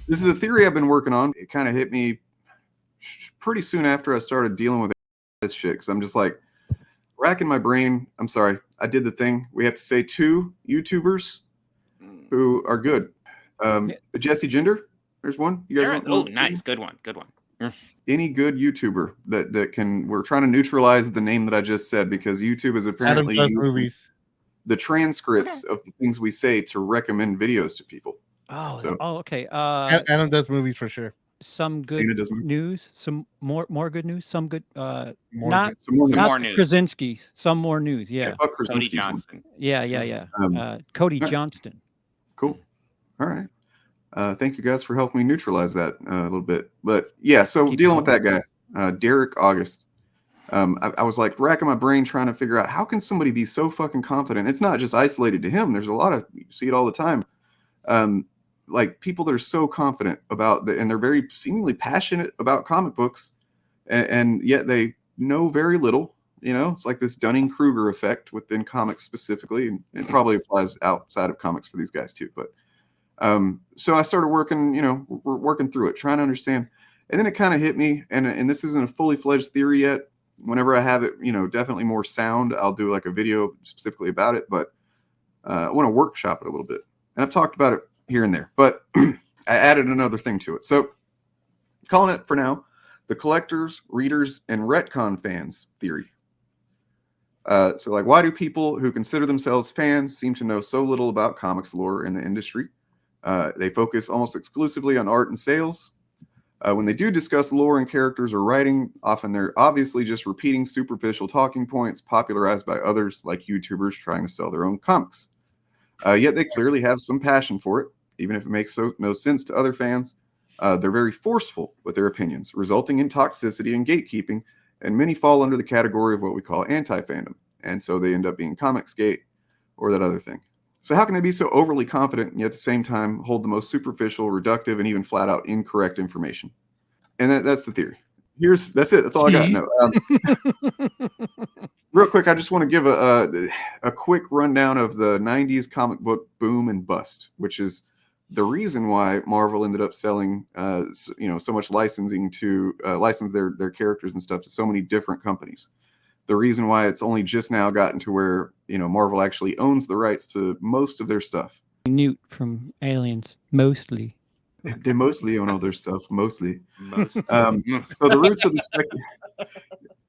This is a theory I've been working on. It kind of hit me pretty soon after I started dealing with this shit, because I'm just like racking my brain. I'm sorry, I did the thing. We have to say 2 YouTubers who are good. Jesse Gender, there's one. You guys want? Oh, nice, good one. Any good YouTuber that can. We're trying to neutralize the name that I just said, because YouTube is apparently movies. The transcripts of the things we say to recommend videos to people. Okay. Adam does movies for sure. Some good news, some more good news, some good more news. Krasinski, some more news. Yeah. Cody Johnston. Yeah. Cody Johnston. Cool. All right. Thank you guys for helping me neutralize that a little bit. But yeah, so dealing with that guy, Derek August. I was like racking my brain trying to figure out how can somebody be so fucking confident. It's not just isolated to him. There's a lot of, you see it all the time. Like people that are so confident about and they're very seemingly passionate about comic books, and yet they know very little. You know, it's like this Dunning-Kruger effect within comics specifically, and it probably applies outside of comics for these guys too. But so I started working, we're working through it, trying to understand, and then it kind of hit me, and this isn't a fully fledged theory yet. Whenever I have it, definitely more sound, I'll do like a video specifically about it. But I want to workshop it a little bit, and I've talked about it here and there, but I added another thing to it. So calling it for now, the collectors, readers, and retcon fans theory. So like, why do people who consider themselves fans seem to know so little about comics lore in the industry? They focus almost exclusively on art and sales. When they do discuss lore and characters or writing, often they're obviously just repeating superficial talking points popularized by others like YouTubers trying to sell their own comics. Yet they clearly have some passion for it, even if it makes no sense to other fans. They're very forceful with their opinions, resulting in toxicity and gatekeeping, and many fall under the category of what we call anti-fandom. And so they end up being Comicsgate or that other thing. So how can they be so overly confident and yet at the same time hold the most superficial, reductive, and even flat out incorrect information? And that's the theory. That's it. That's all I got. No, real quick, I just want to give a quick rundown of the 90s comic book boom and bust, which is the reason why Marvel ended up selling so much licensing to license their characters and stuff to so many different companies. The reason why it's only just now gotten to where Marvel actually owns the rights to most of their stuff. Newt from Aliens, mostly. They mostly own all their stuff, mostly. So the roots of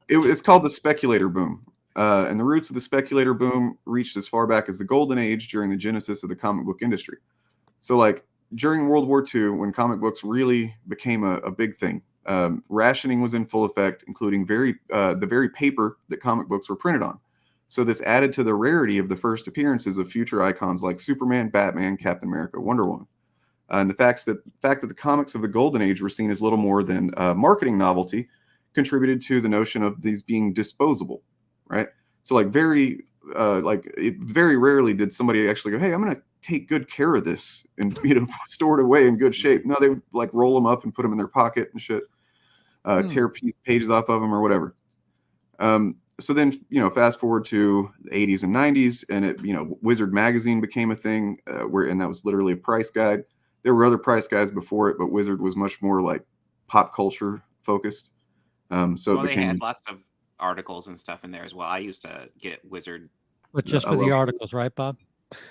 it's called the Speculator Boom. And the roots of the Speculator Boom reached as far back as the Golden Age during the genesis of the comic book industry. So like during World War II, when comic books really became a big thing, rationing was in full effect, including the very paper that comic books were printed on. So this added to the rarity of the first appearances of future icons like Superman, Batman, Captain America, Wonder Woman. And the fact that the comics of the Golden Age were seen as little more than marketing novelty contributed to the notion of these being disposable, right? So like very rarely did somebody actually go, hey, I'm going to take good care of this and store it away in good shape. No, they would like roll them up and put them in their pocket and shit, tear pages off of them or whatever. So then, fast forward to the 80s and 90s, and Wizard magazine became a thing and that was literally a price guide. There were other price guides before it, but Wizard was much more like pop culture focused. They had lots of articles and stuff in there as well. I used to get Wizard, but just for the articles, right, Bob?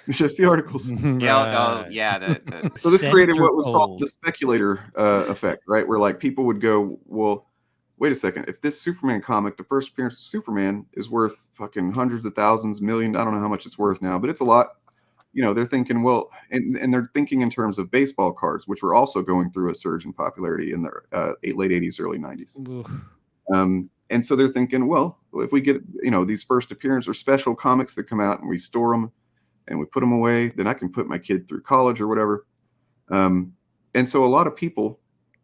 Just the articles. Yeah. So this created what was called the speculator effect, right? Where like people would go, well, wait a second. If this Superman comic, the first appearance of Superman, is worth fucking hundreds of thousands, million, I don't know how much it's worth now, but it's a lot. They're thinking, well, and they're thinking in terms of baseball cards, which were also going through a surge in popularity in the late 80s, early 90s. And so they're thinking, well, if we get, these first appearance or special comics that come out and we store them and we put them away, then I can put my kid through college or whatever. And so a lot of people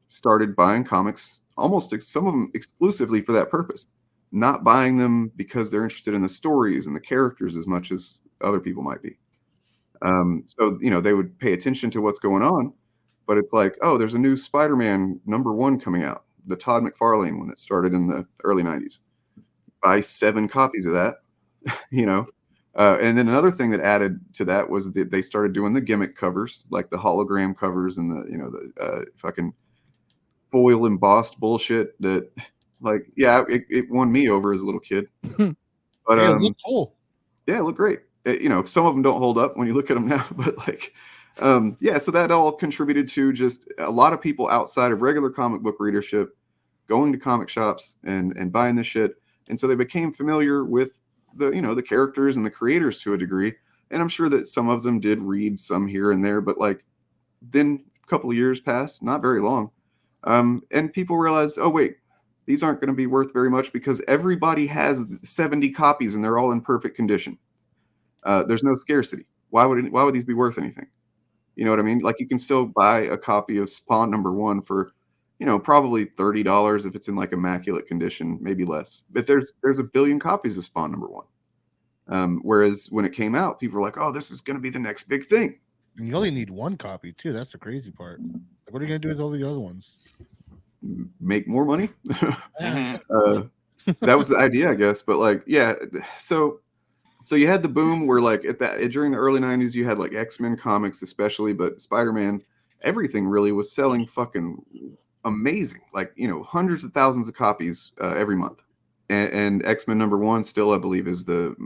started buying comics, almost some of them exclusively for that purpose, not buying them because they're interested in the stories and the characters as much as other people might be. So they would pay attention to what's going on, but it's like, oh, there's a new Spider-Man #1 coming out, the Todd McFarlane one that started in the early 90s. Buy 7 copies of that, And then another thing that added to that was that they started doing the gimmick covers, like the hologram covers and the fucking foil embossed bullshit that, like, yeah, it won me over as a little kid. But it looked cool. Yeah, it looked great. Some of them don't hold up when you look at them now, but like, yeah, so that all contributed to just a lot of people outside of regular comic book readership going to comic shops and buying this shit. And so they became familiar with the characters and the creators to a degree. And I'm sure that some of them did read some here and there, but like then a couple of years passed, not very long. And people realized, oh wait, these aren't going to be worth very much because everybody has 70 copies and they're all in perfect condition. There's no scarcity. Why would these be worth anything? You know what I mean? Like you can still buy a copy of Spawn #1 for, probably $30 if it's in like immaculate condition, maybe less. But there's a billion copies of Spawn #1. Whereas when it came out, people were like, "Oh, this is going to be the next big thing." And you only need one copy too. That's the crazy part. Like, what are you gonna do with all the other ones? Make more money. That was the idea, I guess. But like, yeah. So you had the boom where like during the early 90s, you had like X-Men comics, especially, but Spider-Man, everything really was selling fucking amazing, like hundreds of thousands of copies every month. And X-Men #1 still, I believe, is the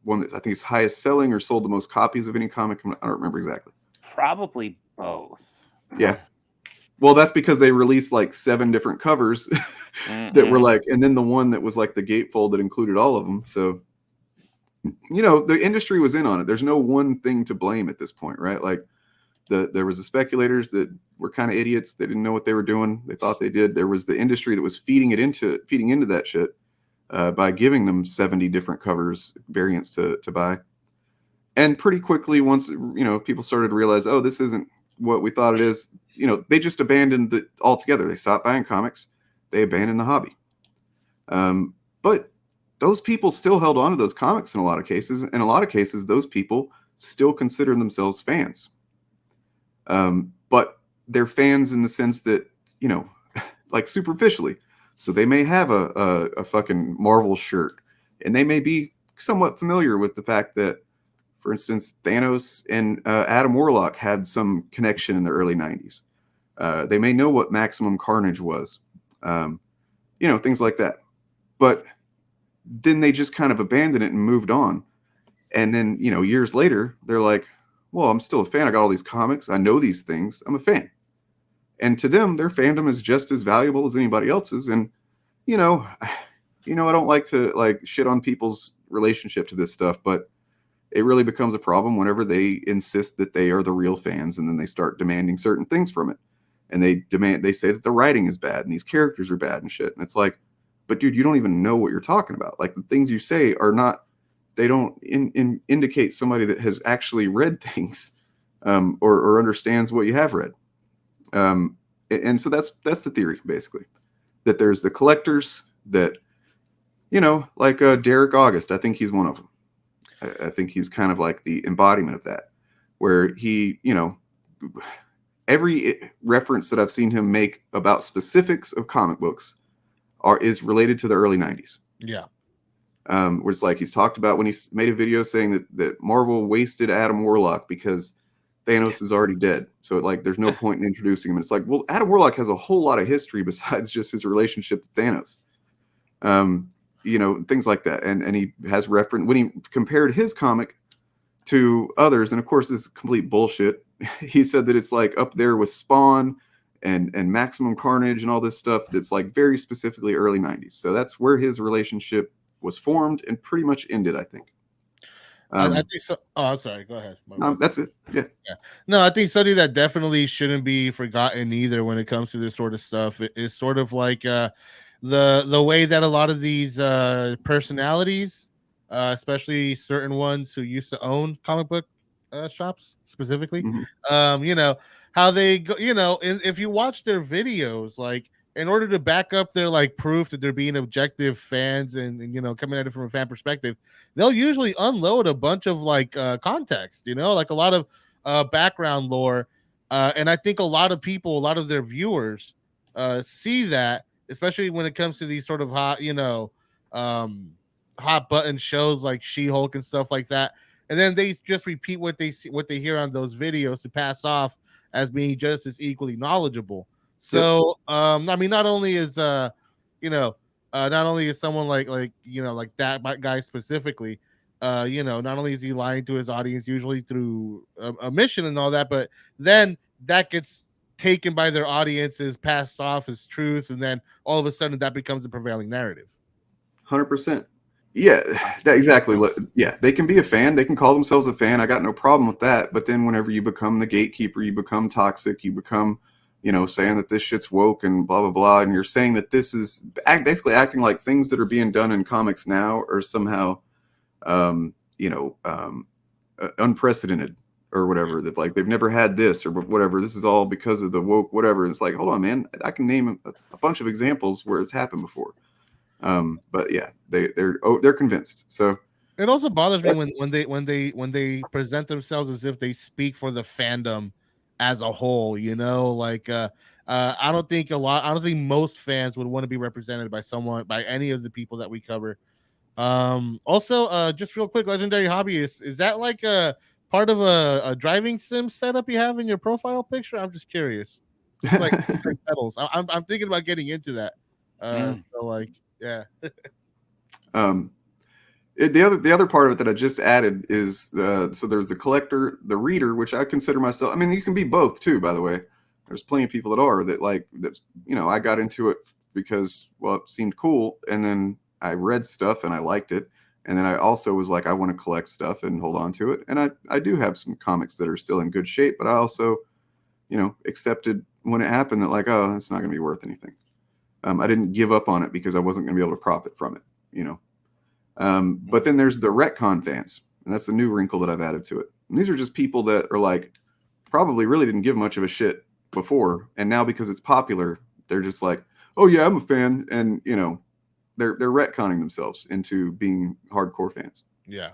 one that I think is highest selling or sold the most copies of any comic. I don't remember exactly. Probably both. Yeah. Well, that's because they released like 7 different covers that were like, and then the one that was like the gatefold that included all of them. So, the industry was in on it. There's no one thing to blame at this point, right? Like there was the speculators that were kind of idiots. They didn't know what they were doing. They thought they did. There was the industry that was feeding into that shit by giving them 70 different covers variants to buy. And pretty quickly, once people started to realize, oh, this isn't what we thought it is, they just abandoned it altogether. They stopped buying comics. They abandoned the hobby. But those people still held on to those comics in a lot of cases. In a lot of cases, those people still consider themselves fans. But they're fans in the sense that, like superficially. So they may have a fucking Marvel shirt, and they may be somewhat familiar with the fact that, for instance, Thanos and Adam Warlock had some connection in the early 90s. They may know what Maximum Carnage was, things like that. But then they just kind of abandoned it and moved on. And then, years later, they're like, well, I'm still a fan. I got all these comics. I know these things. I'm a fan. And to them, their fandom is just as valuable as anybody else's. And, I don't like to like shit on people's relationship to this stuff, but it really becomes a problem whenever they insist that they are the real fans, and then they start demanding certain things from it. And they say that the writing is bad and these characters are bad and shit. And it's like, but dude, you don't even know what you're talking about. Like the things you say are not, they don't indicate somebody that has actually read things or understands what you have read. And so that's the theory, basically, that there's the collectors that, like Derek August. I think he's one of them. I think he's kind of like the embodiment of that, where he, every reference that I've seen him make about specifics of comic books is related to the early 90s. Yeah. Where it's like he's talked about when he made a video saying that Marvel wasted Adam Warlock because Thanos is already dead. So like there's no point in introducing him. And it's like, well, Adam Warlock has a whole lot of history besides just his relationship to Thanos. Things like that. And he has reference when he compared his comic to others, and of course this is complete bullshit. He said that it's like up there with Spawn and Maximum Carnage and all this stuff that's like very specifically early 90s. So that's where his relationship was formed and pretty much ended, I think. I think so. Oh, sorry. Go ahead. That's it. Yeah. No, I think something that definitely shouldn't be forgotten either when it comes to this sort of stuff is sort of like the way that a lot of these personalities, especially certain ones who used to own comic book shops specifically, how they go, if you watch their videos, like in order to back up their like proof that they're being objective fans and coming at it from a fan perspective, they'll usually unload a bunch of like context, like a lot of background lore. And I think a lot of people, a lot of their viewers see that, especially when it comes to these sort of hot, hot button shows like She-Hulk and stuff like that, and then they just repeat what they see, what they hear on those videos to pass off as being just as equally knowledgeable. So, I mean, not only is not only is someone like like that guy specifically, not only is he lying to his audience usually through a mission and all that, but then that gets taken by their audiences, passed off as truth, and then all of a sudden that becomes the prevailing narrative. 100%. Yeah, exactly. Yeah, they can be a fan. They can call themselves a fan. I got no problem with that. But then whenever you become the gatekeeper, you become toxic, you become, saying that this shit's woke and blah, blah, blah. And you're saying that this is basically acting like things that are being done in comics now are somehow, unprecedented or whatever, that like they've never had this or whatever. This is all because of the woke, whatever. And it's like, hold on, man. I can name a bunch of examples where it's happened before. But yeah, they're convinced. So it also bothers me when they present themselves as if they speak for the fandom as a whole. I don't think most fans would want to be represented by any of the people that we cover. Also, just real quick, Legendary Hobbyist, is that like a part of a driving sim setup you have in your profile picture? I'm just curious. It's like pedals. I'm thinking about getting into that. So like. Yeah. The other part of it that I just added is so there's the collector, the reader, which I consider myself. I mean, you can be both too, by the way. There's plenty of people that are that's I got into it because, well, it seemed cool, and then I read stuff and I liked it, and then I also was like, I want to collect stuff and hold on to it, and I do have some comics that are still in good shape, but I also accepted when it happened that like, oh, it's not going to be worth anything. I didn't give up on it because I wasn't going to be able to profit from it, But then there's the retcon fans, and that's the new wrinkle that I've added to it. And these are just people that are like, probably really didn't give much of a shit before, and now because it's popular, they're just like, oh yeah, I'm a fan, and they're retconning themselves into being hardcore fans. Yeah.